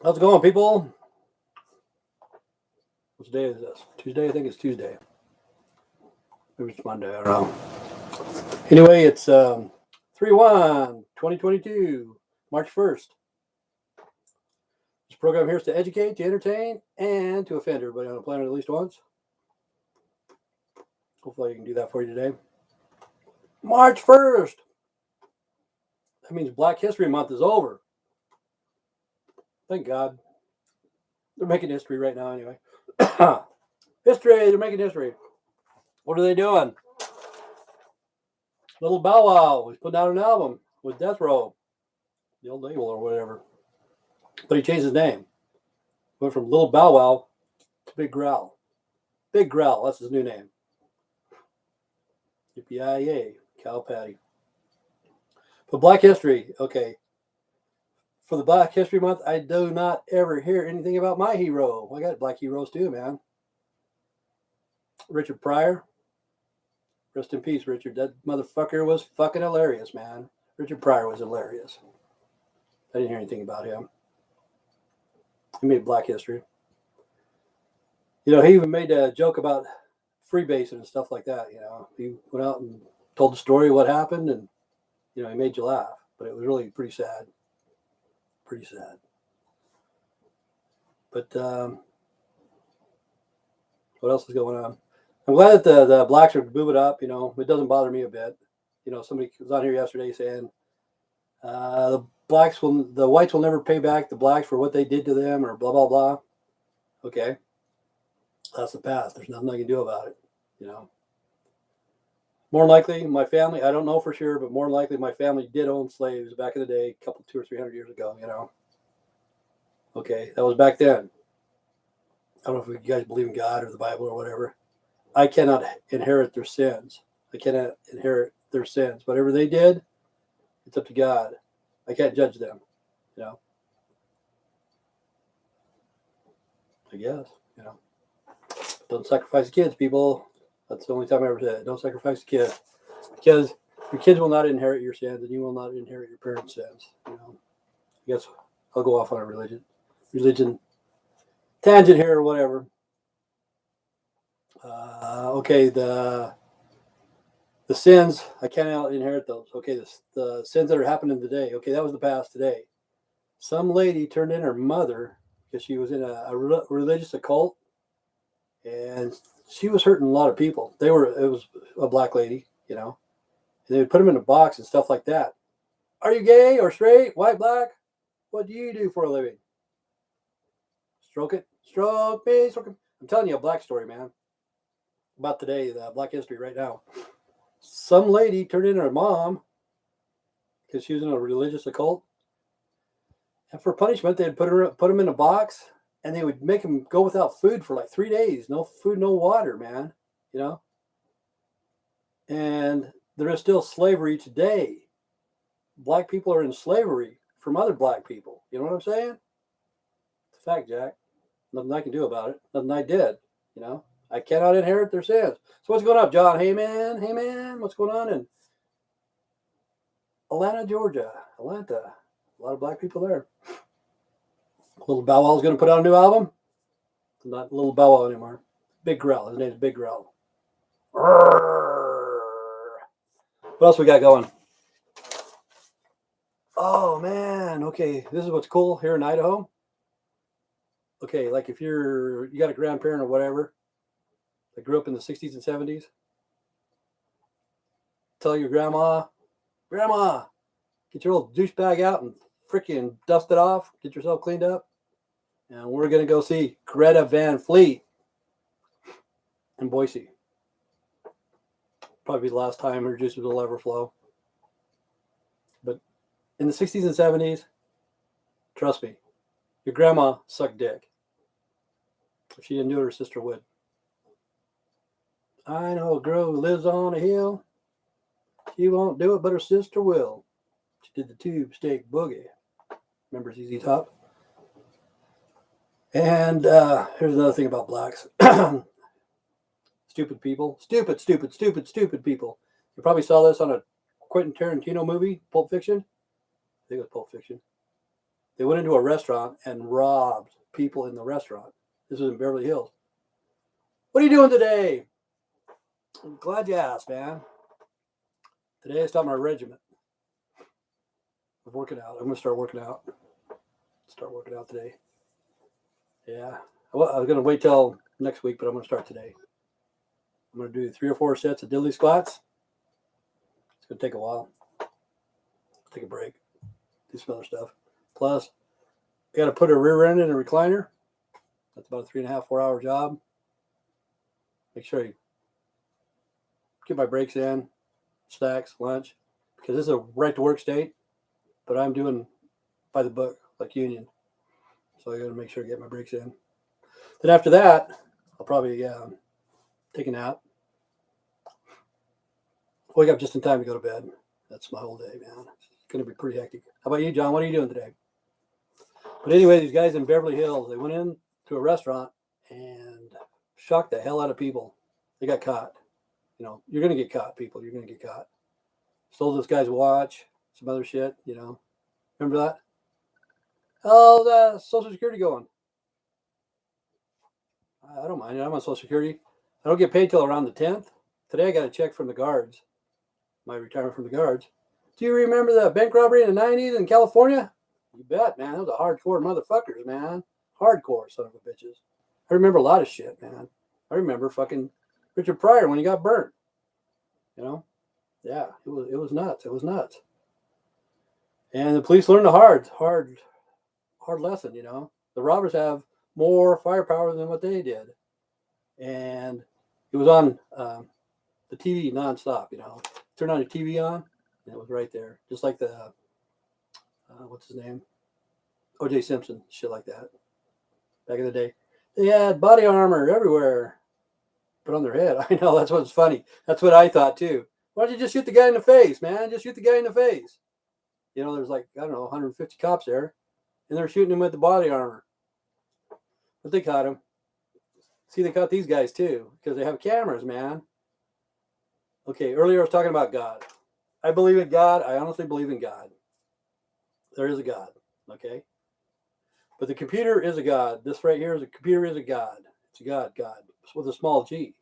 How's it going, people? Which day is this? Tuesday? I think it's Tuesday. Maybe it's Monday. I don't know. Anyway, it's 3 2022, March 1st. This program here is to educate, to entertain, and to offend everybody on the planet at least once. Hopefully, I can do that for you today. March 1st. That means Black History Month is over. Thank God. They're making history right now, anyway. History. They're making history. What are they doing? Little Bow Wow. He's putting out an album with Death Row, the old label or whatever. But he changed his name. Went from Little Bow Wow to Big Growl. Big Growl. That's his new name. Yippee-yi-yay. Cow patty. But Black History. Okay. For the Black History Month, I do not ever hear anything about my hero. I got black heroes too, man. Richard Pryor. Rest in peace, Richard. That motherfucker was fucking hilarious, man. Richard Pryor was hilarious. I didn't hear anything about him. He made Black History. You know, he even made a joke about freebasing and stuff like that. You know, he went out and told the story of what happened, and you know, he made you laugh. But it was really pretty sad. Pretty sad. But what else is going on? I'm glad that the blacks are moving up. You know, it doesn't bother me a bit. You know, somebody was on here yesterday saying the whites will never pay back the blacks for what they did to them, or blah blah blah. Okay, that's the past. There's nothing I can do about it. You know, more likely my family. I don't know for sure, but more likely my family did own slaves back in the day, a couple, 200 or 300 years ago. You know, okay, that was back then. I don't know if you guys believe in God or the Bible or whatever. I cannot inherit their sins. I cannot inherit their sins. Whatever they did, it's up to God. I can't judge them. You know, I guess. You know, don't sacrifice the kids, people. That's the only time I ever said it. Don't sacrifice the kids, because your kids will not inherit your sins, and you will not inherit your parents' sins. You know, I guess I'll go off on a religion tangent here or whatever. Okay, the sins, I cannot inherit those. Okay, the sins that are happening today. Okay, that was the past. Today, some lady turned in her mother because she was in a religious occult, and she was hurting a lot of people. It was a black lady, you know, and they would put them in a box and stuff like that. Are you gay or straight, white, black? What do you do for a living? Stroke it, stroke me, stroke it. I'm telling you a black story, man, about today, the Black History right now. Some lady turned in her mom because she was in a religious occult, and for punishment, they'd put them in a box, and they would make them go without food for like 3 days. No food, no water, man. You know, and there is still slavery today. Black people are in slavery from other black people. You know what I'm saying? It's a fact, Jack. Nothing I can do about it. Nothing I did. You know, I cannot inherit their sins. So what's going on, John? Hey man, what's going on in Atlanta, Georgia? Atlanta, a lot of black people there. Little Bow Wow's going to put out a new album. Not Little Bow Wow anymore. Big Growl. His name's Big Growl. What else we got going? Oh man, okay. This is what's cool here in Idaho. Okay, like if you got a grandparent or whatever that grew up in the 60s and 70s, tell your grandma, get your old douchebag out and freaking dust it off, get yourself cleaned up, and we're gonna go see Greta Van Fleet in Boise. Probably be the last time her juices will ever flow. But in the 60s and 70s, trust me, your grandma sucked dick. If she didn't do it, her sister would. I know a girl who lives on a hill. She won't do it, but her sister will. She did the tube steak boogie. Remember ZZ Top? And here's another thing about blacks. Stupid people. Stupid people. You probably saw this on a Quentin Tarantino movie, Pulp Fiction. I think it was Pulp Fiction. They went into a restaurant and robbed people in the restaurant. This was in Beverly Hills. What are you doing today? I'm glad you asked, man. Today I stopped my regiment of working out. I'm going to start working out. Start working out today. Yeah. I was going to wait till next week, but I'm going to start today. I'm going to do 3 or 4 sets of diddly squats. It's going to take a while. Take a break. Do some other stuff. Plus, I got to put a rear end in a recliner. That's about a 3.5, 4 hour job. Make sure you get my breaks in, snacks, lunch, because this is a right to work state, but I'm doing by the book, like union. So I got to make sure I get my breaks in. Then after that, I'll probably take a nap. Wake up just in time to go to bed. That's my whole day, man. It's going to be pretty hectic. How about you, John? What are you doing today? But anyway, these guys in Beverly Hills, they went in to a restaurant and shocked the hell out of people. They got caught. You know, you're going to get caught, people. You're going to get caught. Stole this guy's watch, some other shit, you know. Remember that? How's the Social Security going? I don't mind. I'm on Social Security. I don't get paid till around the 10th. Today I got a check from the guards, my retirement from the guards. Do you remember the bank robbery in the 90s in California? You bet, man. Those are hardcore motherfuckers, man. Hardcore son of a bitches. I remember a lot of shit, man. I remember fucking Richard Pryor when he got burnt. You know? Yeah, it was nuts. It was nuts. And the police learned a hard lesson, you know. The robbers have more firepower than what they did. And it was on the TV nonstop, you know. Turn on your TV on, and it was right there. Just like the, what's his name? O.J. Simpson, shit like that. Back in the day. They had body armor everywhere. Put on their head. I know, that's what's funny. That's what I thought, too. Why don't you just shoot the guy in the face, man? Just shoot the guy in the face. You know, there's like, I don't know, 150 cops there. And they're shooting him with the body armor. But they caught him. See, they caught these guys, too. Because they have cameras, man. Okay, earlier I was talking about God. I believe in God. I honestly believe in God. There is a God, okay? But the computer is a God. This right here is a computer is a God. It's a God. It's with a small g.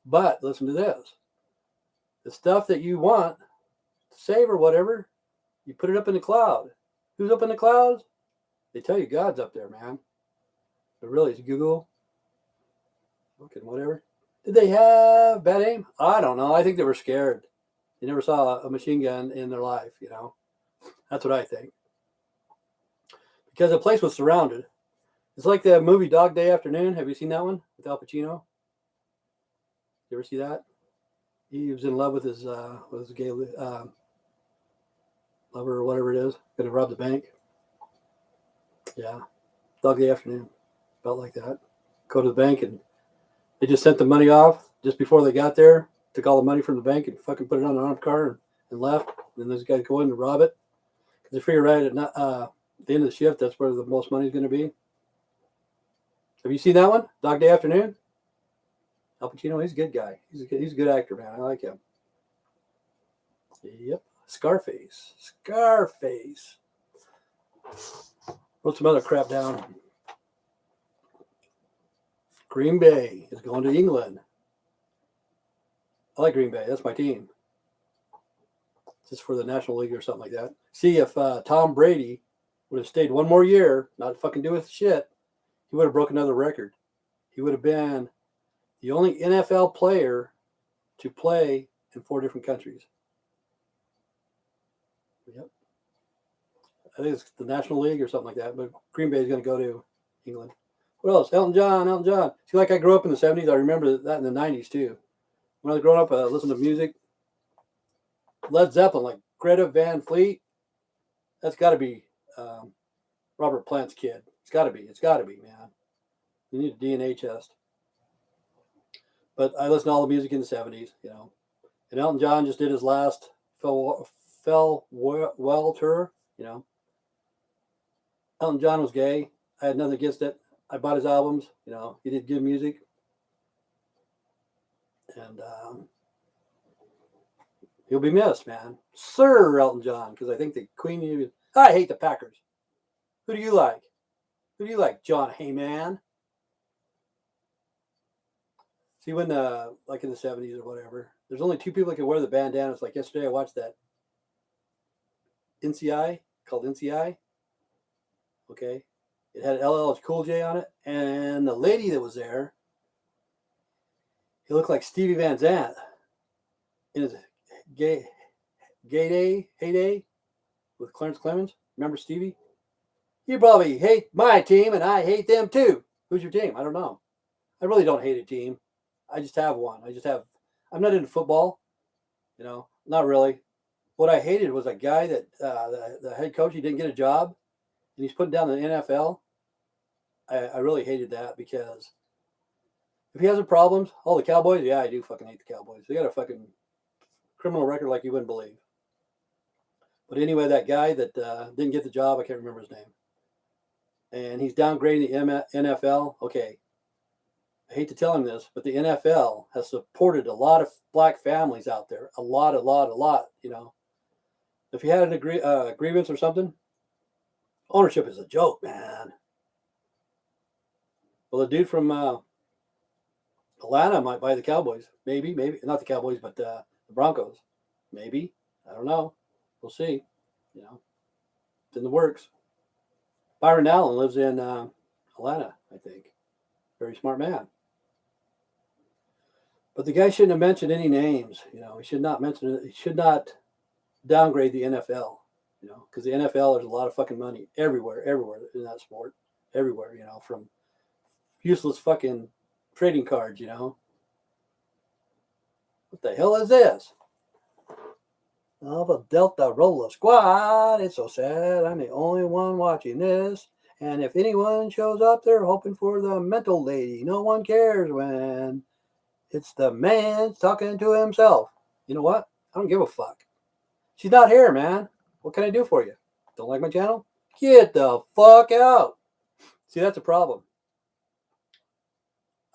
But listen to this. The stuff that you want to save or whatever, you put it up in the cloud. Who's up in the clouds? They tell you God's up there, man. But really, it's Google. Okay, whatever. Did they have bad aim? I don't know. I think they were scared. They never saw a machine gun in their life, you know. That's what I think. Because the place was surrounded. It's like the movie Dog Day Afternoon. Have you seen that one with Al Pacino? You ever see that? He was in love with his gay lover or whatever it is. Going to rob the bank. Yeah. Dog Day Afternoon. Felt like that. Go to the bank and they just sent the money off just before they got there. Took all the money from the bank and fucking put it on an armed car and left. And then those guys go in and rob it. Because they figure right at the end of the shift, that's where the most money is going to be. Have you seen that one? Dog Day Afternoon? Al Pacino, he's a good guy. He's a good actor, man. I like him. Yep. Scarface. Wrote some other crap down. Green Bay is going to England. I like Green Bay. That's my team. Just for the National League or something like that. See if Tom Brady would have stayed one more year, not fucking do with shit, he would have broken another record. He would have been the only NFL player to play in 4 different countries. Yep. I think it's the National League or something like that, but Green Bay is going to go to England. What else? Elton John. See, like I grew up in the 70s. I remember that in the 90s, too. When I was growing up, I listened to music. Led Zeppelin, like Greta Van Fleet. That's got to be Robert Plant's kid. It's got to be, man. You need a DNA test. But I listened to all the music in the 70s, you know. And Elton John just did his last Farewell tour, you know. Elton John was gay. I had nothing against it. I bought his albums, you know. He did good music. And he'll be missed, man. Sir Elton John, because I think the Queen... I hate the Packers. Who do you like? Who do you like, John Heyman? See, when like in the 70s or whatever, there's only two people that can wear the bandanas. Like yesterday, I watched that NCI called NCI. Okay, it had LL Cool J on it, and the lady that was there, he looked like Stevie Van Zandt in his heyday with Clarence Clemens. Remember Stevie? You probably hate my team, and I hate them too. Who's your team? I don't know. I really don't hate a team. I just have one. I'm not into football, not really. What I hated was a guy that the head coach, he didn't get a job, and he's putting down the NFL. I really hated that because if he has a problems, the Cowboys, yeah, I do fucking hate the Cowboys. They got a fucking criminal record like you wouldn't believe. But anyway, that guy that didn't get the job, I can't remember his name, and he's downgrading the NFL. Okay, I hate to tell him this, but the NFL has supported a lot of black families out there. A lot. If you had an grievance or something, ownership is a joke, man. Well, the dude from Atlanta might buy the Cowboys. Maybe. Not the Cowboys, but the Broncos. Maybe. I don't know. We'll see. It's in the works. Byron Allen lives in Atlanta, I think. Very smart man. But the guy shouldn't have mentioned any names. He should not mention it. He should not downgrade the NFL. Because the NFL, there's a lot of fucking money everywhere in that sport. Everywhere, from useless fucking trading cards, What the hell is this? The Delta Roller Squad. It's so sad. I'm the only one watching this. And if anyone shows up, they're hoping for the mental lady. No one cares when it's the man talking to himself. You know what? I don't give a fuck. She's not here, man. What can I do for you? Don't like my channel? Get the fuck out. See, that's a problem.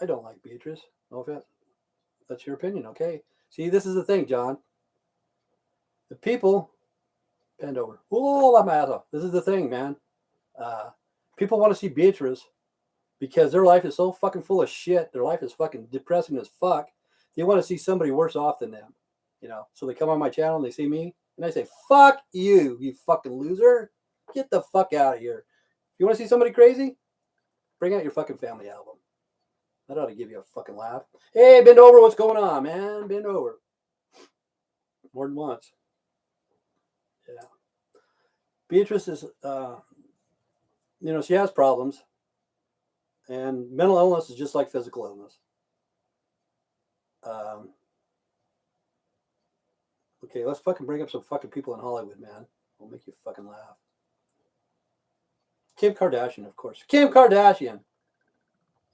I don't like Beatrice. No offense. That's your opinion, okay? See, this is the thing, John. The people, bend over. Oh, I'm out of. This is the thing, man. People want to see Beatrice because their life is so fucking full of shit. Their life is fucking depressing as fuck. They want to see somebody worse off than them, So they come on my channel and they see me and I say, fuck you, you fucking loser. Get the fuck out of here. If you want to see somebody crazy, bring out your fucking family album. That ought to give you a fucking laugh. Hey, bend over. What's going on, man? Bend over. More than once. Yeah. Beatrice is, she has problems. And mental illness is just like physical illness. Okay, let's fucking bring up some fucking people in Hollywood, man. We'll make you fucking laugh. Kim Kardashian, of course. Kim Kardashian.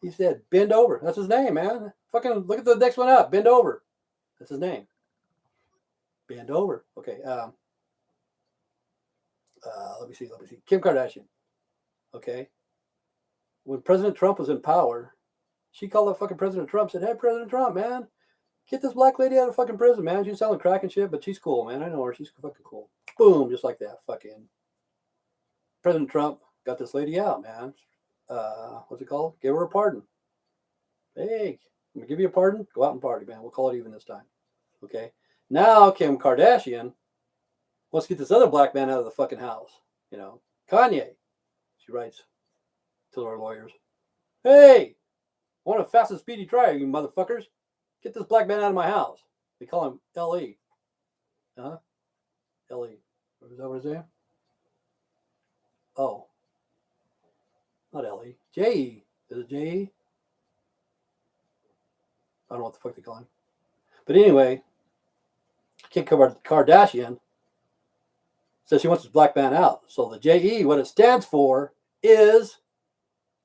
He said, bend over. That's his name, man. Fucking look at the next one up. Bend over. That's his name. Bend over. Okay. Let me see. Kim Kardashian. Okay. When President Trump was in power, she called up fucking President Trump, said, hey, President Trump, man, get this black lady out of fucking prison, man. She's selling crack and shit, but she's cool, man. I know her. She's fucking cool. Boom. Just like that. Fucking President Trump got this lady out, man. What's it called? Give her a pardon. Hey, I'm gonna give you a pardon. Go out and party, man. We'll call it even this time. Okay. Now Kim Kardashian wants to get this other black man out of the fucking house. Kanye. She writes to our lawyers, hey, I want a fast and speedy trial, you motherfuckers. Get this black man out of my house. They call him L.E. L.E. Is that what his name? Oh. Not L.E. J.E. Is it J.E.? I don't know what the fuck they call him. But anyway, Kim Kardashian says she wants this black man out. So the J.E., what it stands for is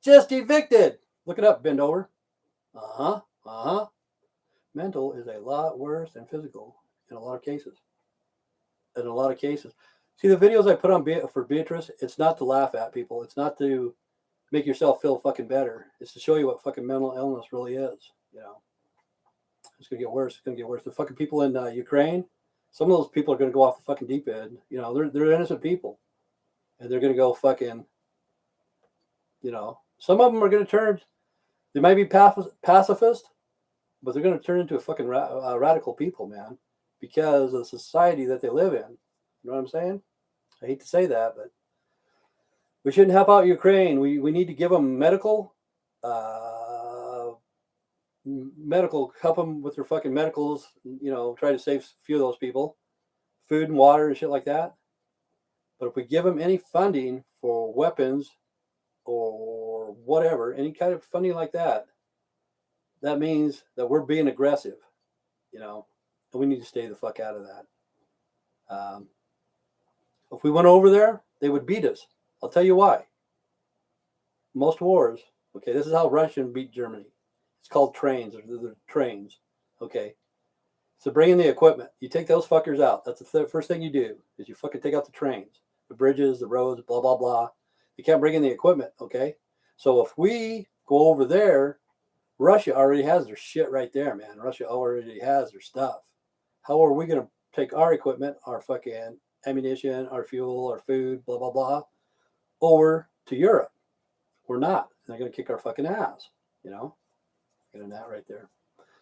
just evicted. Look it up, bend over. Mental is a lot worse than physical in a lot of cases. See, the videos I put on for Beatrice, it's not to laugh at people. It's not to make yourself feel fucking better. It's to show you what fucking mental illness really is. It's going to get worse. The fucking people in Ukraine, some of those people are going to go off the fucking deep end. They're innocent people. And they're going to go fucking You know, some of them are going to turn. They might be pacifist, but they're going to turn into a fucking radical people, man, because of the society that they live in. You know what I'm saying? I hate to say that, but we shouldn't help out Ukraine. We need to give them medical, help them with their fucking medicals. You know, try to save a few of those people, food and water and shit like that. But if we give them any funding for weapons or whatever, any kind of funding like that, that means that we're being aggressive, you know, and we need to stay the fuck out of that. If we went over there, they would beat us. I'll tell you why. Most wars, okay, this is how Russia beat Germany. It's called trains, or the trains, okay? So bring in the equipment. You take those fuckers out. That's the first thing you do, is you fucking take out the trains, the bridges, the roads, blah, blah, blah. You can't bring in the equipment, okay? So if we go over there, Russia already has their shit right there, man. Russia already has their stuff. How are we going to take our equipment, our fucking ammunition, our fuel, our food, blah, blah, blah, over to Europe? We're not. They're going to kick our fucking ass, you know? Getting that right there.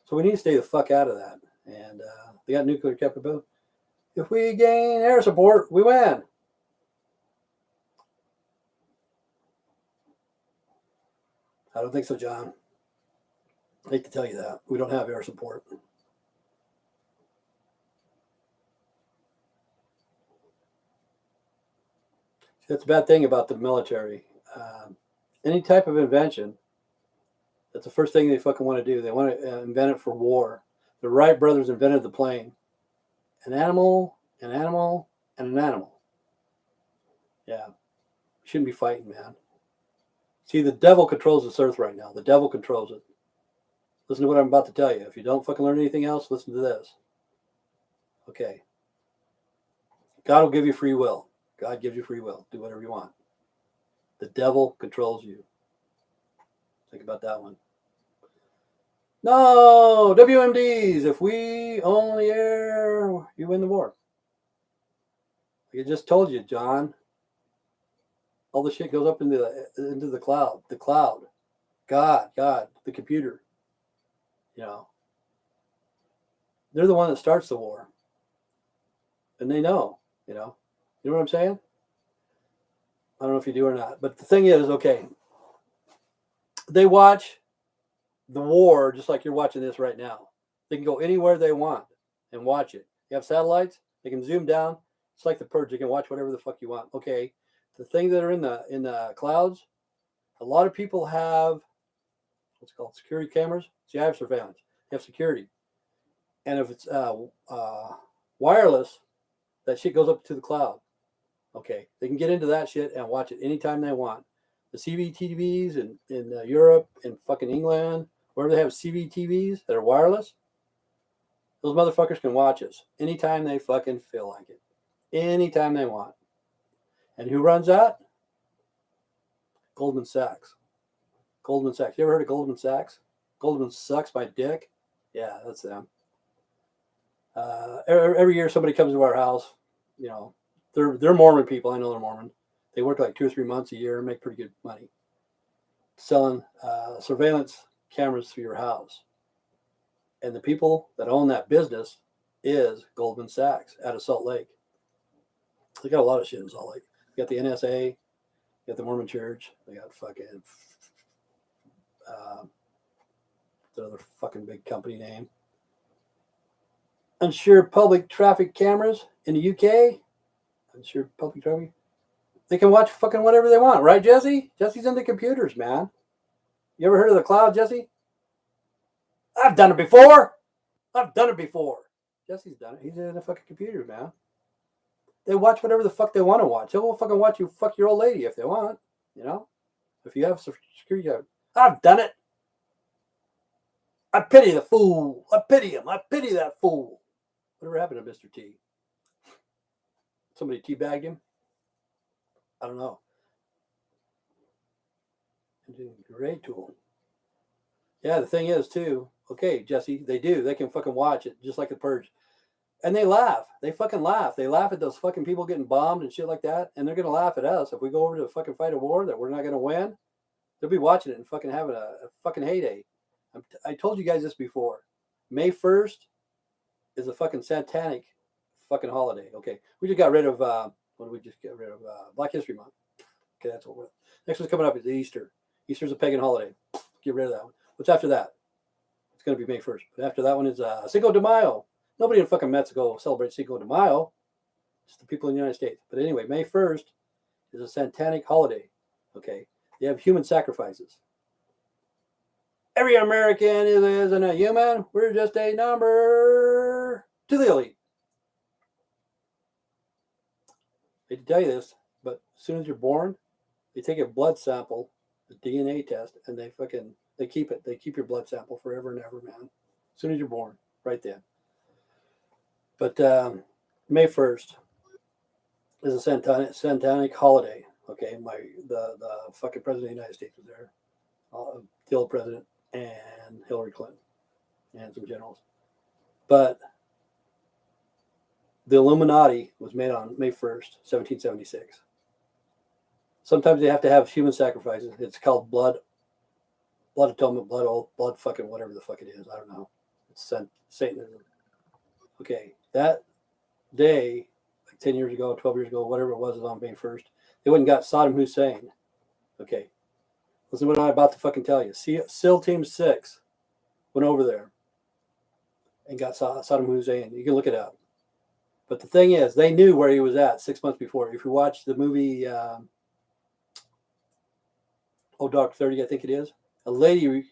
So we need to stay the fuck out of that. And they got nuclear capability. If we gain air support, we win. I don't think so, John. I hate to tell you that. We don't have air support. That's a bad thing about the military. Any type of invention, that's the first thing they fucking want to do. They want to invent it for war. The Wright brothers invented the plane. An animal, an animal, and an animal. Yeah. Shouldn't be fighting, man. See, the devil controls this earth right now. The devil controls it. Listen to what I'm about to tell you. If you don't fucking learn anything else, listen to this. Okay. God will give you free will. God gives you free will. Do whatever you want. The devil controls you. Think about that one. No, WMDs. If we own the air, you win the war. Like I just told you, John. All the shit goes up into the cloud. The cloud. God, the computer. You know. They're the one that starts the war. And they know, you know. You know what I'm saying? I don't know if you do or not. But the thing is, okay, they watch the war just like you're watching this right now. They can go anywhere they want and watch it. You have satellites, they can zoom down. It's like the Purge. You can watch whatever the fuck you want. Okay, the things that are in the clouds, a lot of people have what's called security cameras. See, I have surveillance. You have security. And if it's wireless, that shit goes up to the cloud. Okay, they can get into that shit and watch it anytime they want. The CCTVs in Europe and fucking England, where they have CCTVs that are wireless, those motherfuckers can watch us anytime they fucking feel like it. Anytime they want. And who runs that? Goldman Sachs. Goldman Sachs. You ever heard of Goldman Sachs? Goldman sucks my dick. Yeah, that's them. Every year somebody comes to our house, you know, they're Mormon people. I know they're Mormon. They work like 2 or 3 months a year and make pretty good money selling surveillance cameras to your house. And the people that own that business is Goldman Sachs out of Salt Lake. They got a lot of shit in Salt Lake. You got the NSA, you got the Mormon Church, they got fucking the other fucking big company name. Unsure public traffic cameras in the UK. Unsure public traffic. They can watch fucking whatever they want, right, Jesse? Jesse's into computers, man. You ever heard of the cloud, Jesse? I've done it before. Jesse's done it. He's in the fucking computer, man. They watch whatever the fuck they want to watch. They'll fucking watch you fuck your old lady if they want, you know? If you have security guard. I've done it. I pity the fool. I pity him. I pity that fool. Whatever happened to Mr. T? Somebody teabagged him? I don't know. Great tool. Yeah, the thing is, too, okay, Jesse, they do. They can fucking watch it just like the Purge. And they laugh. They fucking laugh. They laugh at those fucking people getting bombed and shit like that. And they're going to laugh at us if we go over to fucking fight a war that we're not going to win. They'll be watching it and fucking having a fucking heyday. I told you guys this before. May 1st is a fucking satanic fucking holiday. Okay, we just got rid of what did we just get rid of? Black History Month. Okay, that's what we're. Next one's coming up is Easter. Easter's a pagan holiday. Get rid of that one. What's after that? It's going to be May 1st. But after that one is Cinco de Mayo. Nobody in fucking Mexico celebrates Cinco de Mayo. It's the people in the United States. But anyway, May 1st is a satanic holiday. Okay, they have human sacrifices. Every American isn't a human. We're just a number to the elite. I hate to tell you this, but as soon as you're born, they take a blood sample, a DNA test, and they keep it. They keep your blood sample forever and ever, man. As soon as you're born, right then. But May 1st is a satanic holiday. Okay, the fucking president of the United States was there, the old president, and Hillary Clinton, and some generals. But the Illuminati was made on May 1st, 1776. Sometimes they have to have human sacrifices. It's called blood atonement, blood fucking whatever the fuck it is. I don't know. It's Satanism. Okay, that day, like 10 years ago, 12 years ago, whatever it was on May 1st, they went and got Saddam Hussein. Okay, listen to what I'm about to fucking tell you. SEAL Team 6 went over there and got Saddam Hussein. You can look it up. But the thing is, they knew where he was at 6 months before. If you watch the movie Dark 30, I think it is, a lady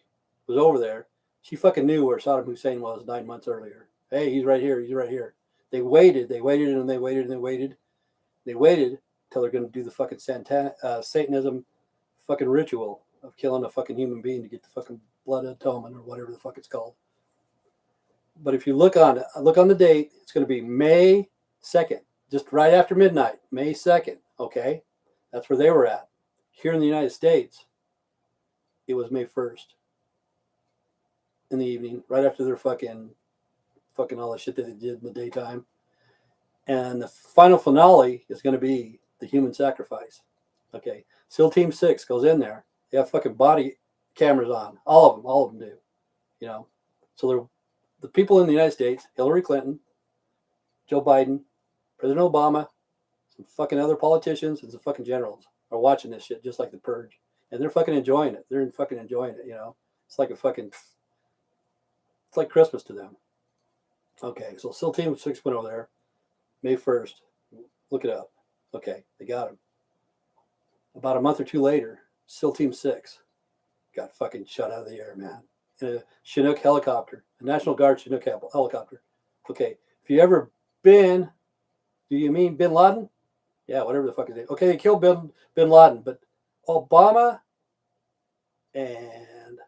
was over there. She fucking knew where Saddam Hussein was 9 months earlier. Hey, he's right here. He's right here. They waited and they waited and they waited. They waited until they're going to do the fucking Satanism fucking ritual of killing a fucking human being to get the fucking blood atonement or whatever the fuck it's called. But if you look on the date, it's going to be May 2nd, just right after midnight, May 2nd. Okay, that's where they were at. Here in the United States, it was May 1st in the evening, right after their fucking all the shit that they did in the daytime. And the final finale is going to be the human sacrifice. Okay, SEAL Team 6 goes in there. They have fucking body cameras on. All of them do. You know, so they're the people in the United States, Hillary Clinton, Joe Biden, President Obama, some fucking other politicians, and some fucking generals are watching this shit just like the Purge. And they're fucking enjoying it. They're fucking enjoying it, you know. It's like it's like Christmas to them. Okay, so SEAL Team 6 went over there, May 1st. Look it up. Okay, they got him. About a month or two later, SEAL Team 6 got fucking shot out of the air, man. In a Chinook helicopter, a National Guard Chinook helicopter. Okay, if you ever been, do you mean Bin Laden? Yeah, whatever the fuck is it. Okay, they killed Bin Laden, but Obama and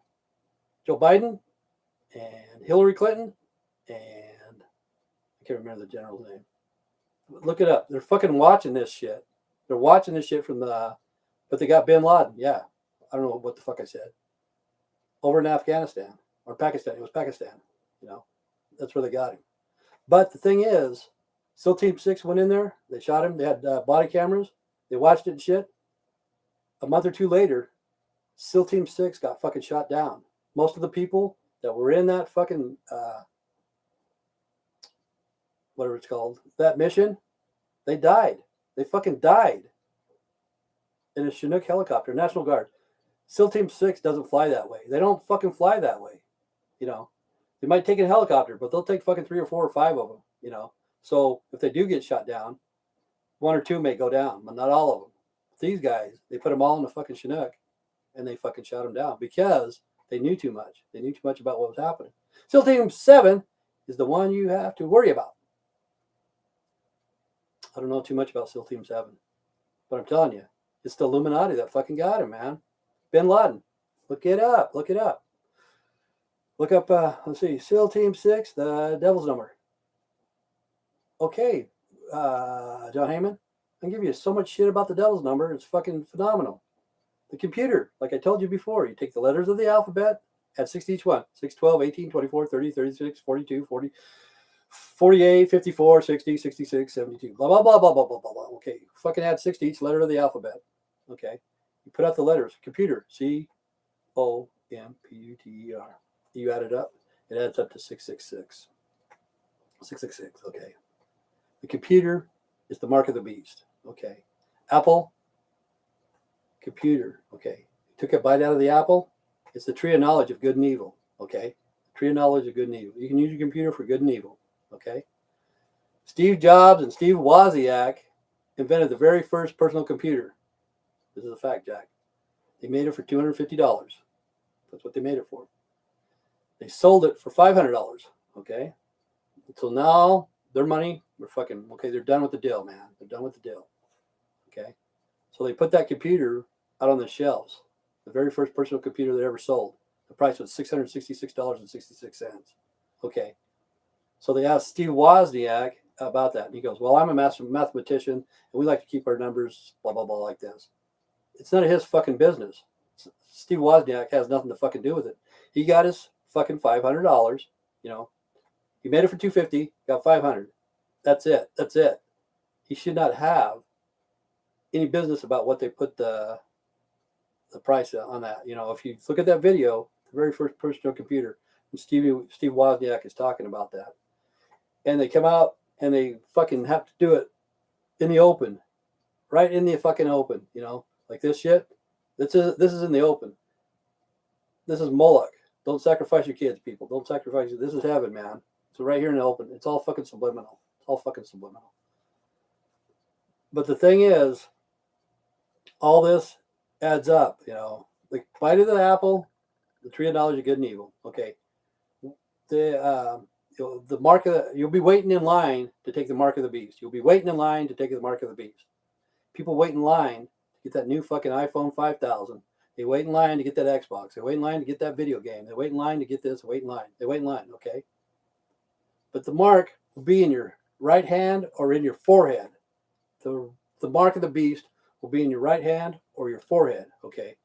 Joe Biden and Hillary Clinton and I can't remember the general's name. Look it up. They're fucking watching this shit. They're watching this shit but they got Bin Laden. Yeah, I don't know what the fuck I said. Over in Afghanistan or Pakistan. It was Pakistan. You know, that's where they got him. But the thing is, SEAL Team 6 went in there. They shot him. They had body cameras. They watched it and shit. A month or two later, SEAL Team 6 got fucking shot down. Most of the people that were in that fucking, whatever it's called, that mission, they died. They fucking died in a Chinook helicopter, National Guard. SEAL Team 6 doesn't fly that way. They don't fucking fly that way. You know, they might take a helicopter, but they'll take fucking 3 or 4 or 5 of them, you know. So if they do get shot down, 1 or 2 may go down, but not all of them. These guys, they put them all in the fucking Chinook and they fucking shot them down because they knew too much. They knew too much about what was happening. SEAL Team 7 is the one you have to worry about. I don't know too much about SEAL Team 7, but I'm telling you, it's the Illuminati that fucking got him, man. Bin Laden. Look it up. Look it up. Look up, let's see, SEAL Team 6, the Devil's Number. Okay, John Heyman, I can give you so much shit about the Devil's Number. It's fucking phenomenal. The computer, like I told you before, you take the letters of the alphabet, add 6 to each one. 6, 12, 18, 24, 30, 36, 42, 40, 48, 54, 60, 66, 72. Blah, blah, blah, blah, blah, blah, blah, blah. Okay, fucking add 6 to each letter of the alphabet. Okay. You put out the letters. Computer, see, computer. You add it up, it adds up to 666. 666, okay. The computer is the mark of the beast, okay. Apple, computer, okay. Took a bite out of the apple, it's the tree of knowledge of good and evil, okay. Tree of knowledge of good and evil. You can use your computer for good and evil, okay. Steve Jobs and Steve Wozniak invented the very first personal computer. This is a fact, Jack. They made it for $250. That's what they made it for. They sold it for $500, okay. Until now, their money, they're fucking, okay, they're done with the deal, man. They're done with the deal, okay. So they put that computer out on the shelves. The very first personal computer they ever sold. The price was $666.66. Okay. So they asked Steve Wozniak about that. And he goes, well, I'm a mathematician, and we like to keep our numbers, blah, blah, blah, like this. It's none of his fucking business. Steve Wozniak has nothing to fucking do with it. He got his fucking $500, you know. He made it for $250, got $500. That's it. That's it. He should not have any business about what they put the price on that. You know, if you look at that video, the very first personal computer, and Steve Wozniak is talking about that. And they come out and they fucking have to do it in the open. Right in the fucking open, you know. Like this shit. This is in the open. This is Moloch. Don't sacrifice your kids, people. Don't sacrifice you. This is heaven, man. So right here in the open. It's all fucking subliminal. It's all fucking subliminal. But the thing is, all this adds up, you know. The bite of the apple, the tree of knowledge of good and evil. Okay. The mark of you'll be waiting in line to take the mark of the beast. You'll be waiting in line to take the mark of the beast. People wait in line to get that new fucking iPhone 5000. They wait in line to get that Xbox. They wait in line to get that video game. They wait in line to get this. They wait in line, okay? But the mark will be in your right hand or in your forehead. The mark of the beast will be in your right hand or your forehead, okay?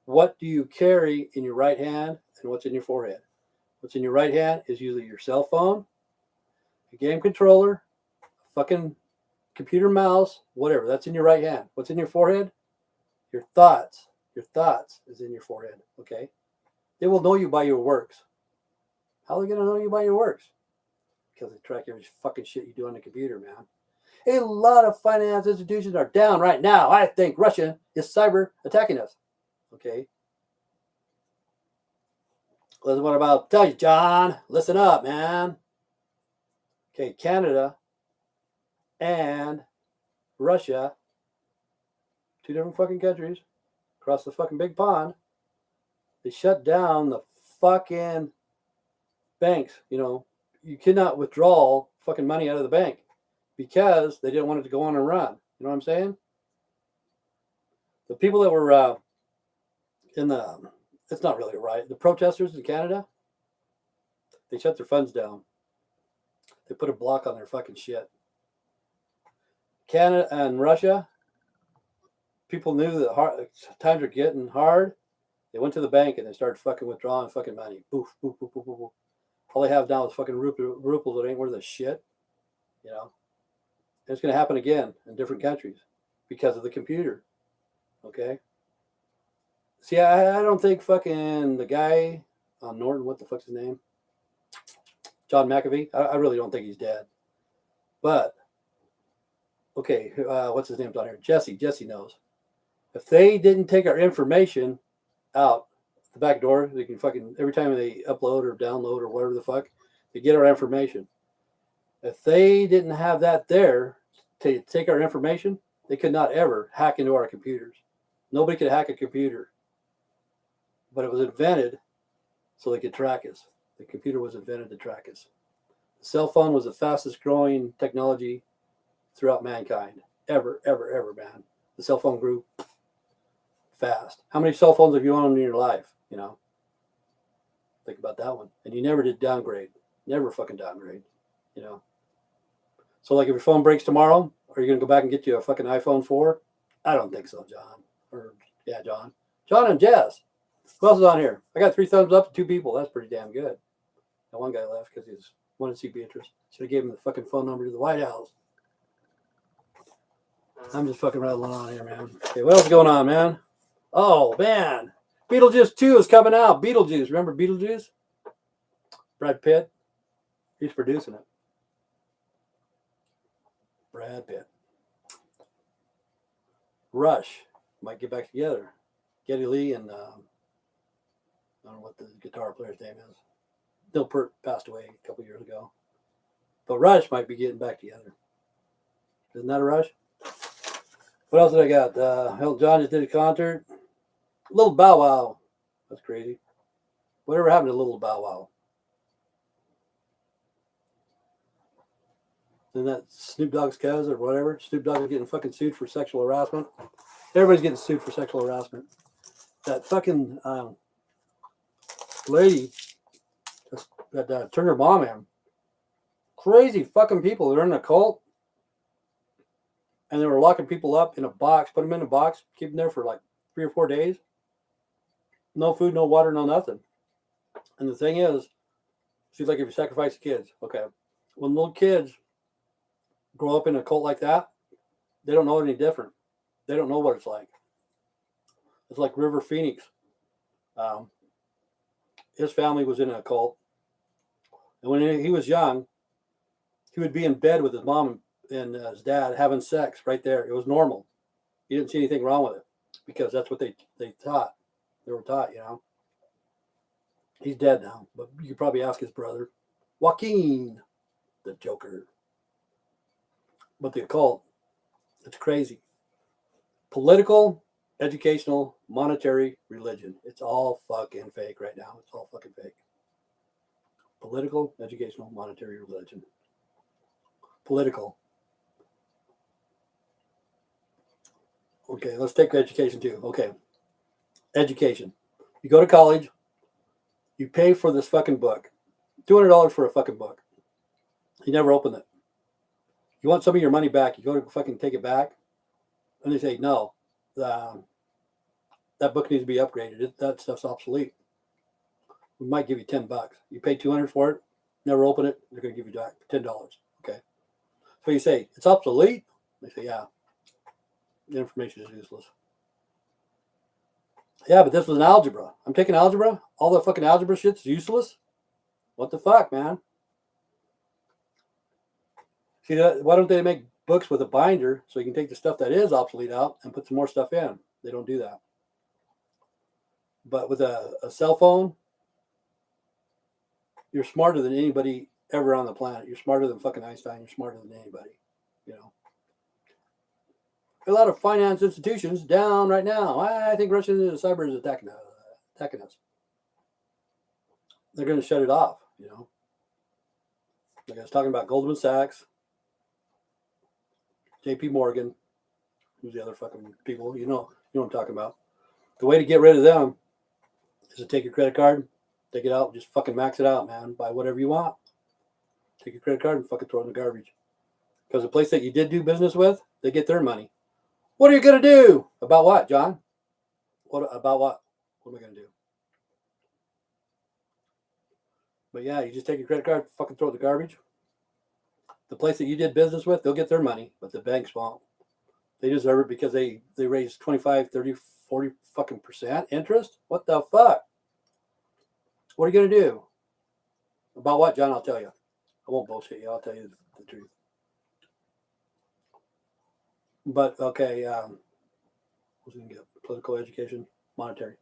What do you carry in your right hand and what's in your forehead? What's in your right hand is usually your cell phone, a game controller, a fucking computer mouse, whatever. That's in your right hand. What's in your forehead? Your thoughts. Your thoughts is in your forehead, okay? They will know you by your works. How are they going to know you by your works? Because they track every fucking shit you do on the computer, man. A lot of finance institutions are down right now. I think Russia is cyber attacking us, okay? Listen, what I'm about to tell you, John. Listen up, man. Okay, Canada and Russia, two different fucking countries across the fucking big pond. They shut down the fucking banks. You know, you cannot withdraw fucking money out of the bank because they didn't want it to go on and run. You know what I'm saying? The people that were it's not really a riot. The protesters in Canada, they shut their funds down. They put a block on their fucking shit. Canada and Russia, people knew that times are getting hard. They went to the bank and they started fucking withdrawing fucking money. Boof, boof, boof, boof, boof. All they have now is fucking rubles that ain't worth a shit. You know? And it's going to happen again in different countries because of the computer. Okay? See, I don't think fucking the guy on Norton, what the fuck's his name? John McAfee. I really don't think he's dead. But, okay, what's his name down here? Jesse. Jesse knows. If they didn't take our information out the back door, they can fucking, every time they upload or download or whatever the fuck, they get our information. If they didn't have that there to take our information, they could not ever hack into our computers. Nobody could hack a computer. But it was invented so they could track us. The computer was invented to track us. The cell phone was the fastest growing technology throughout mankind. Ever, man. The cell phone grew fast. How many cell phones have you owned in your life? You know? Think about that one. And you never did downgrade. Never fucking downgrade. You know? So like if your phone breaks tomorrow, are you going to go back and get you a fucking iPhone 4? I don't think so, John. Or, yeah, John. John and Jess. Who else is on here? I got 3 thumbs up to 2 people. That's pretty damn good. Now one guy left because he wanted to see Beatrice. Should have gave him the fucking phone number to the White House. I'm just fucking rattling on here, man. Okay, what else is going on, man? Oh, man. Beetlejuice 2 is coming out. Beetlejuice. Remember Beetlejuice? Brad Pitt. He's producing it. Brad Pitt. Rush might get back together. Geddy Lee and I don't know what the guitar player's name is. Bill Peart passed away a couple years ago. But Rush might be getting back together. Isn't that a Rush? What else did I got? Elton John just did a concert. Little Bow Wow. That's crazy. Whatever happened to Little Bow Wow? Isn't that Snoop Dogg's cousin or whatever? Snoop Dogg is getting fucking sued for sexual harassment. Everybody's getting sued for sexual harassment. That fucking lady that turned her mom in. Crazy fucking people. They're in a cult. And they were locking people up in a box, put them in a box, keep them there for like 3 or 4 days. No food, no water, no nothing. And the thing is, she's like, if you sacrifice the kids, okay. When little kids grow up in a cult like that, they don't know any different. They don't know what it's like. It's like River Phoenix. His family was in a cult. And when he was young, he would be in bed with his mom and his dad having sex right there. It was normal. He didn't see anything wrong with it because that's what they taught. They were taught, you know. He's dead now, but you could probably ask his brother, Joaquin, the Joker. But the occult, it's crazy. Political, educational, monetary, religion. It's all fucking fake right now. It's all fucking fake. Political, educational, monetary, religion. Political. Okay, let's take education too. Okay. Education. You go to college, you pay for this fucking book. $200 for a fucking book. You never open it. You want some of your money back, you go to fucking take it back, and they say, no, that book needs to be upgraded. That stuff's obsolete. We might give you $10. You pay $200 for it, never open it, they're going to give you back $10. Okay. So you say, it's obsolete? They say, yeah. The information is useless. Yeah, but this was an algebra. I'm taking algebra. All the fucking algebra shit's useless. What the fuck, man? See, why don't they make books with a binder so you can take the stuff that is obsolete out and put some more stuff in? They don't do that. But with a cell phone, you're smarter than anybody ever on the planet. You're smarter than fucking Einstein. You're smarter than anybody, you know. A lot of finance institutions down right now. I think Russia and cyber is attacking us. They're going to shut it off, you know. Like I was talking about Goldman Sachs, JP Morgan, who's the other fucking people, you know what I'm talking about. The way to get rid of them is to take your credit card, take it out, just fucking max it out, man. Buy whatever you want. Take your credit card and fucking throw it in the garbage. Because the place that you did do business with, they get their money. What are you going to do? About what, John? About what? What am I going to do? But yeah, you just take your credit card, fucking throw it in the garbage. The place that you did business with, they'll get their money, but the banks won't. They deserve it because they raise 25, 30, 40 fucking percent interest. What the fuck? What are you going to do? About what, John? I'll tell you. I won't bullshit you. I'll tell you the truth. But, okay, what's going to get? Political education, monetary.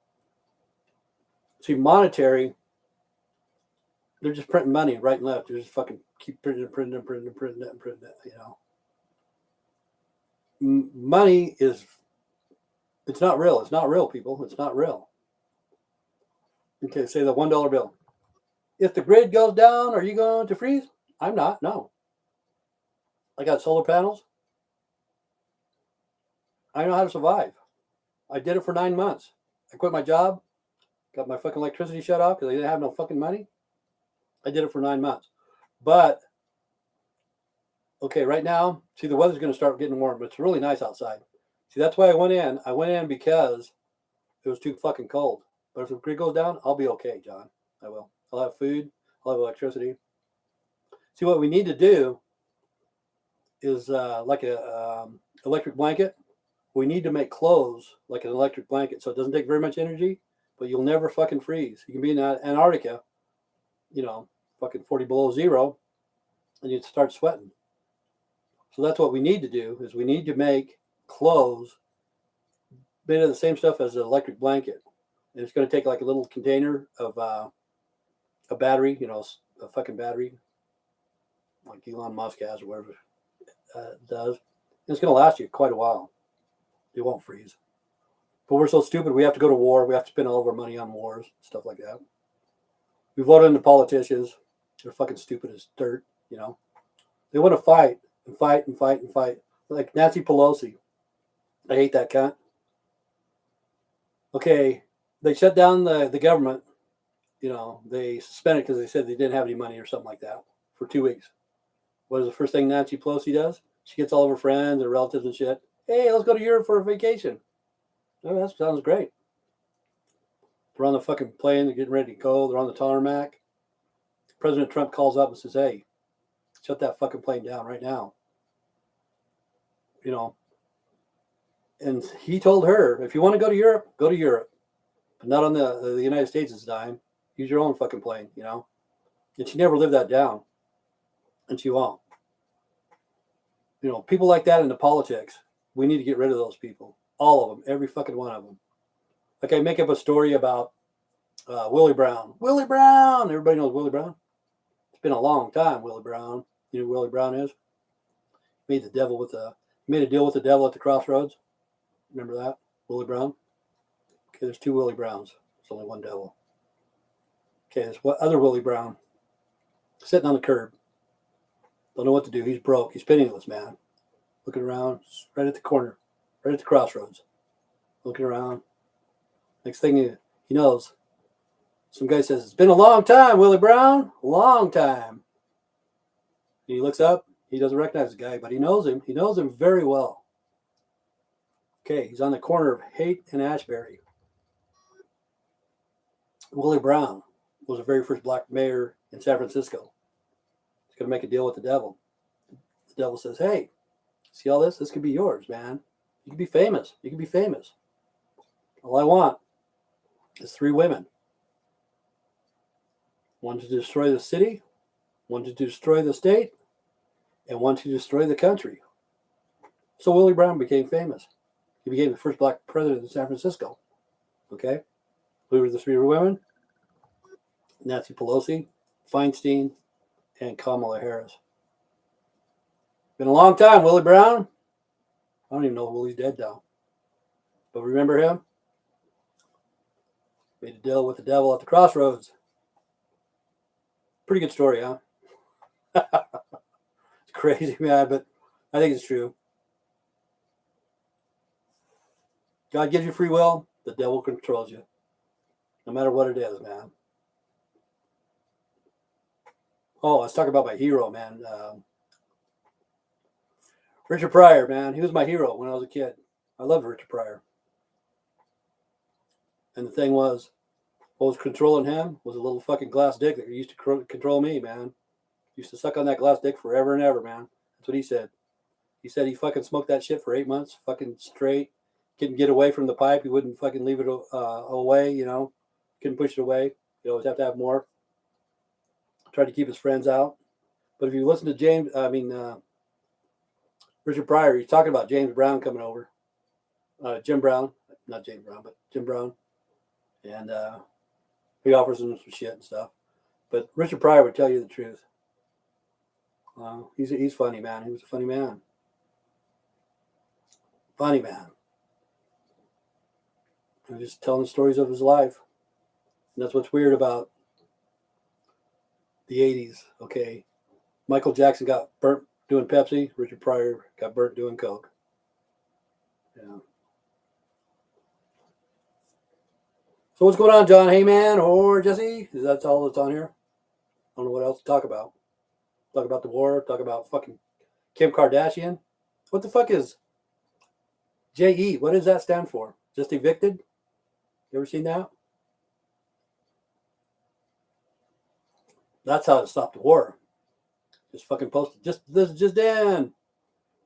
See, monetary, they're just printing money right and left. They're just fucking keep printing it, you know. Money is, it's not real. It's not real, people. It's not real. Okay, say the $1 bill. If the grid goes down, are you going to freeze? I'm not, no. I got solar panels. I know how to survive. I did it for 9 months. I quit my job, got my fucking electricity shut off because I didn't have no fucking money. I did it for 9 months. But, okay, right now, see, the weather's going to start getting warm, but it's really nice outside. See, that's why I went in. I went in because it was too fucking cold. But if the grid goes down, I'll be okay, John. I will. I'll have food. I'll have electricity. See, what we need to do is like a electric blanket. We need to make clothes like an electric blanket, so it doesn't take very much energy, but you'll never fucking freeze. You can be in Antarctica, fucking 40 below zero, and you'd start sweating. So that's what we need to do, is we need to make clothes made of the same stuff as an electric blanket. And it's going to take like a little container of a battery, a fucking battery, like Elon Musk has or whatever does. And it's going to last you quite a while. It won't freeze. But we're so stupid, we have to go to war. We have to spend all of our money on wars, stuff like that. We voted into politicians. They're fucking stupid as dirt, They want to fight and fight and fight and fight. Like Nancy Pelosi. I hate that cunt. Okay, they shut down the government. They suspended because they said they didn't have any money or something like that for 2 weeks. What is the first thing Nancy Pelosi does? She gets all of her friends, her relatives and shit. Hey, let's go to Europe for a vacation. Oh, that sounds great. They're on the fucking plane. They're getting ready to go. They're on the tarmac. President Trump calls up and says, hey, shut that fucking plane down right now. And he told her, if you want to go to Europe, go to Europe. But not on the United States' dime. Use your own fucking plane, And she never lived that down. And she won't. People like that in the politics, we need to get rid of those people. All of them. Every fucking one of them. Like I make up a story about Willie Brown. Willie Brown! Everybody knows Willie Brown. It's been a long time, Willie Brown. You know who Willie Brown is? Made a deal with the devil at the crossroads. Remember that? Willie Brown? Okay, there's two Willie Browns. There's only one devil. Okay, there's what other Willie Brown sitting on the curb. Don't know what to do. He's broke. He's penniless, man. Looking around, right at the corner, right at the crossroads. Looking around. Next thing he knows, some guy says, it's been a long time, Willie Brown. A long time. And he looks up. He doesn't recognize the guy, but he knows him. He knows him very well. Okay, he's on the corner of Haight and Ashbury. Willie Brown was the very first black mayor in San Francisco. He's going to make a deal with the devil. The devil says, hey, see all this? This could be yours, man. You could be famous. You could be famous. All I want is 3 women. One to destroy the city, one to destroy the state, and one to destroy the country. So Willie Brown became famous. He became the first black president of San Francisco. Okay? Who were the 3 women? Nancy Pelosi, Feinstein, and Kamala Harris. Been a long time, Willie Brown. I don't even know if Willie's dead now. But remember him? Made a deal with the devil at the crossroads. Pretty good story, huh? It's crazy, man, but I think it's true. God gives you free will. The devil controls you. No matter what it is, man. Oh, let's talk about my hero, man. Richard Pryor, man. He was my hero when I was a kid. I loved Richard Pryor. And the thing was, what was controlling him was a little fucking glass dick that used to control me, man. Used to suck on that glass dick forever and ever, man. That's what he said. He said he fucking smoked that shit for 8 months, fucking straight. Couldn't get away from the pipe. He wouldn't fucking leave it away, Couldn't push it away. You always have to have more. Tried to keep his friends out. But if you listen to Richard Pryor, he's talking about James Brown coming over. Jim Brown. Not James Brown, but Jim Brown. And he offers him some shit and stuff. But Richard Pryor would tell you the truth. He's funny, man. He was a funny man. Funny man. And just telling the stories of his life. And that's what's weird about the 80s, okay? Michael Jackson got burnt doing Pepsi. Richard Pryor got burnt doing Coke. Yeah. So what's going on, John Heyman or Jesse? Is that all that's on here? I don't know what else to talk about. Talk about the war. Talk about fucking Kim Kardashian. What the fuck is JE? What does that stand for? Just evicted? You ever seen that? That's how to stop the war. Just fucking post it. This is just in.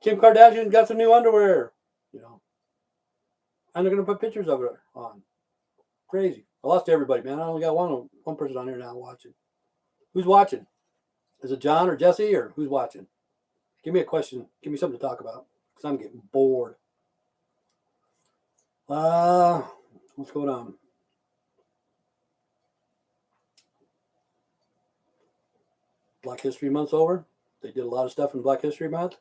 Kim Kardashian got some new underwear. And they're gonna put pictures of it on. Crazy. I lost everybody, man. I only got one person on here now watching. Who's watching? Is it John or Jesse or who's watching? Give me a question. Give me something to talk about because I'm getting bored. What's going on? Black History Month's over. They did a lot of stuff in Black History Month.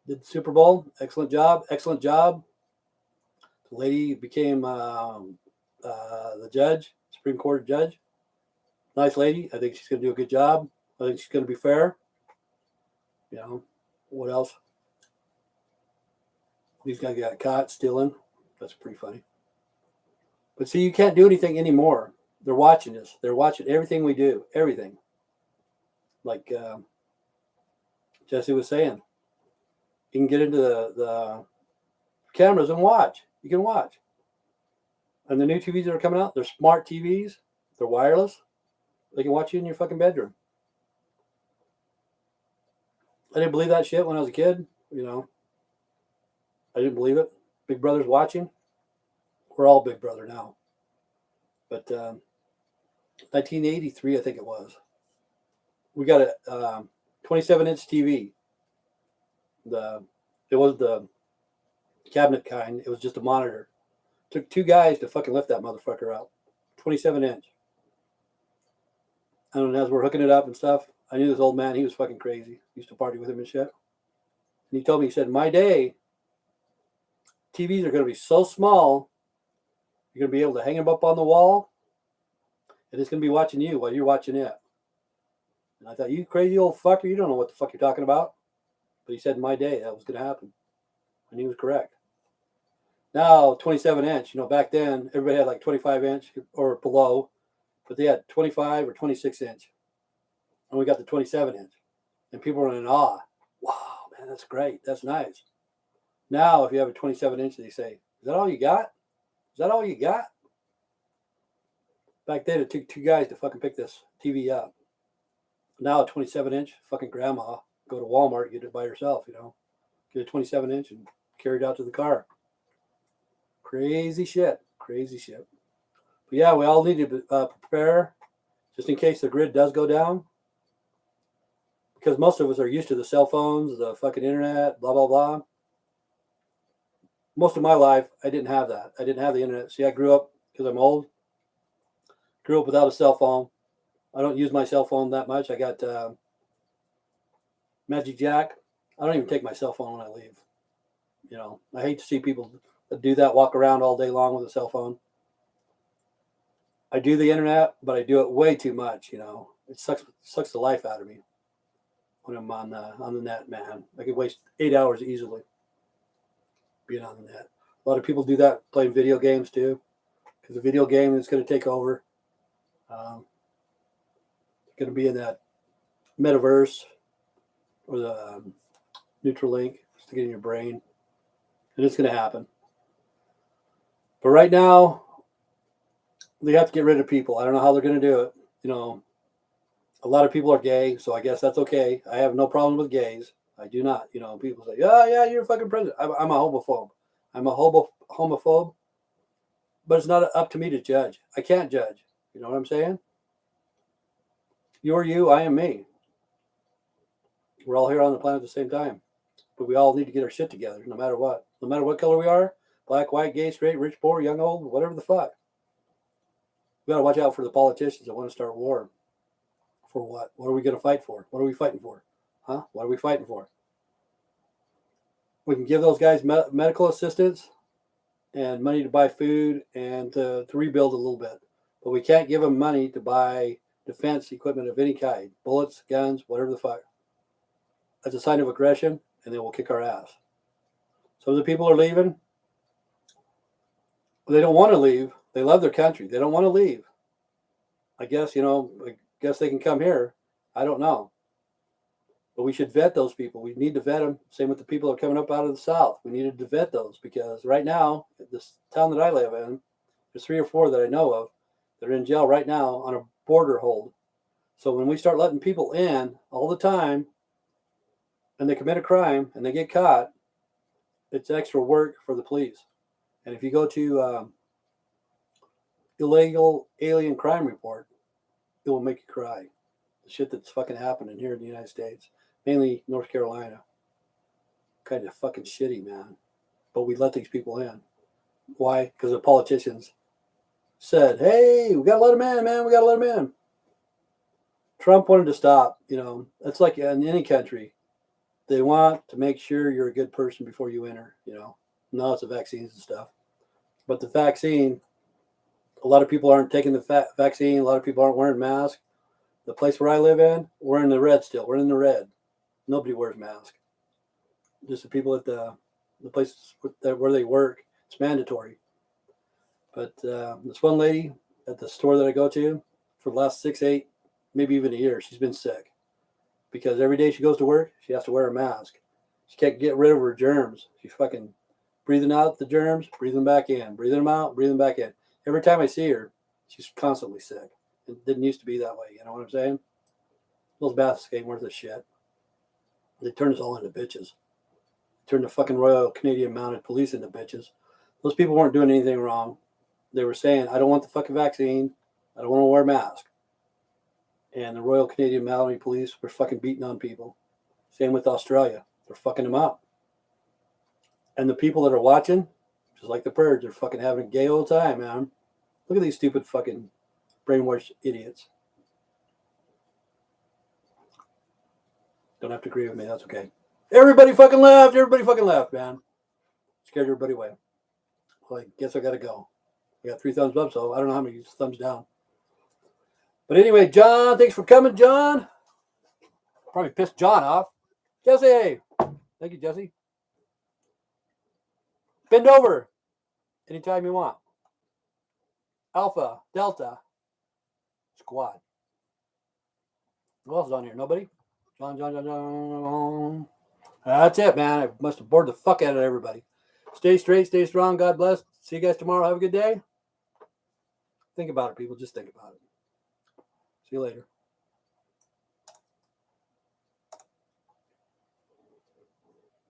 Did the Super Bowl. Excellent job. Excellent job. The lady became the judge, Supreme Court judge. Nice lady. I think she's going to do a good job. I think she's going to be fair. You know, what else? These guys got caught stealing. That's pretty funny. But see, you can't do anything anymore. They're watching us. They're watching everything we do. Everything. Like Jesse was saying. You can get into the cameras and watch. You can watch. And the new TVs that are coming out, they're smart TVs. They're wireless. They can watch you in your fucking bedroom. I didn't believe that shit when I was a kid. You know, I didn't believe it. Big Brother's watching. We're all Big Brother now. But 1983, I think it was. We got a 27-inch TV. It was the cabinet kind. It was just a monitor. Took 2 guys to fucking lift that motherfucker out. 27-inch. And as we're hooking it up and stuff, I knew this old man. He was fucking crazy. Used to party with him and shit. And he told me, he said, in my day, TVs are going to be so small, you're going to be able to hang them up on the wall, and it's going to be watching you while you're watching it. And I thought, you crazy old fucker, you don't know what the fuck you're talking about. But he said in my day that was going to happen. And he was correct. Now, 27-inch, you know, back then, everybody had like 25-inch or below, but they had 25 or 26-inch. And we got the 27-inch. And people were in awe. Wow, man, that's great. That's nice. Now, if you have a 27-inch, they say, is that all you got? Is that all you got? Back then, it took 2 guys to fucking pick this TV up. Now, a 27-inch, fucking grandma, go to Walmart, get it by herself, you know. Get a 27-inch and carry it out to the car. Crazy shit. Crazy shit. But yeah, we all need to prepare just in case the grid does go down. Because most of us are used to the cell phones, the fucking internet, blah, blah, blah. Most of my life, I didn't have that. I didn't have the internet. See, I grew up, because I'm old, grew up without a cell phone. I don't use my cell phone that much. I got Magic Jack. I don't even take my cell phone when I leave. You know, I hate to see people that do that, walk around all day long with a cell phone. I do the internet, but I do it way too much, you know. It sucks the life out of me when I'm on the net, man. I could waste 8 hours easily being on the net. A lot of people do that playing video games too, because the video game is going to take over. Going to be in that metaverse or the Neuralink to get in your brain, and it's going to happen. But right now, they have to get rid of people. I don't know how they're going to do it. You know, a lot of people are gay, so I guess that's okay. I have no problem with gays. I do not. You know, people say, yeah, you're a fucking president. I'm a homophobe. I'm a homophobe. But it's not up to me to judge. I can't judge. You know what I'm saying? You're you, I am me. We're all here on the planet at the same time. But we all need to get our shit together, no matter what. No matter what color we are, black, white, gay, straight, rich, poor, young, old, whatever the fuck. We got to watch out for the politicians that want to start war. For what? What are we going to fight for? What are we fighting for? Huh? What are we fighting for? We can give those guys medical assistance and money to buy food and to rebuild a little bit. But we can't give them money to buy defense equipment of any kind. Bullets, guns, whatever the fuck. That's a sign of aggression, and they will kick our ass. Some of the people are leaving. They don't want to leave. They love their country. They don't want to leave. I guess, you know, I guess they can come here. I don't know. But we should vet those people. We need to vet them. Same with the people that are coming up out of the South. We needed to vet those because right now, this town that I live in, there's 3 or 4 that I know of that are in jail right now on a border hold. So when we start letting people in all the time and they commit a crime and they get caught, it's extra work for the police. And if you go to illegal alien crime report, it will make you cry. The shit that's fucking happening here in the United States, mainly North Carolina. Kind of fucking shitty, man. But we let these people in. Why? Because the politicians said, hey, we got to let them in, man. We got to let them in. Trump wanted to stop. It's like in any country. They want to make sure you're a good person before you enter, Now it's the vaccines and stuff. But the vaccine, a lot of people aren't taking the vaccine. A lot of people aren't wearing masks. The place where I live in, we're in the red still. We're in the red. Nobody wears masks. Just the people at the places where they work, it's mandatory. But this one lady at the store that I go to, for the last 6, 8, maybe even a year, she's been sick. Because every day she goes to work, she has to wear a mask. She can't get rid of her germs. She's fucking breathing out the germs, breathing back in, breathing them out, breathing back in. Every time I see her, she's constantly sick. It didn't used to be that way, you know what I'm saying? Those masks ain't worth a shit. They turned us all into bitches. They turned the fucking Royal Canadian Mounted Police into bitches. Those people weren't doing anything wrong. They were saying, I don't want the fucking vaccine. I don't want to wear a mask. And the Royal Canadian Mounted Police were fucking beating on people. Same with Australia. They're fucking them up. And the people that are watching, just like the Purge, they're fucking having a gay old time, man. Look at these stupid fucking brainwashed idiots. Don't have to agree with me. That's okay. Everybody fucking left. Everybody fucking left, man. Scared everybody away. Well, I guess I got to go. I got 3 thumbs up, so I don't know how many thumbs down. But anyway, John, thanks for coming, John. Probably pissed John off. Jesse. Thank you, Jesse. Bend over anytime you want. Alpha, Delta, Squad. Who else is on here? Nobody? John. That's it, man. I must have bored the fuck out of everybody. Stay straight, stay strong. God bless. See you guys tomorrow. Have a good day. Think about it, people. Just think about it. See you later.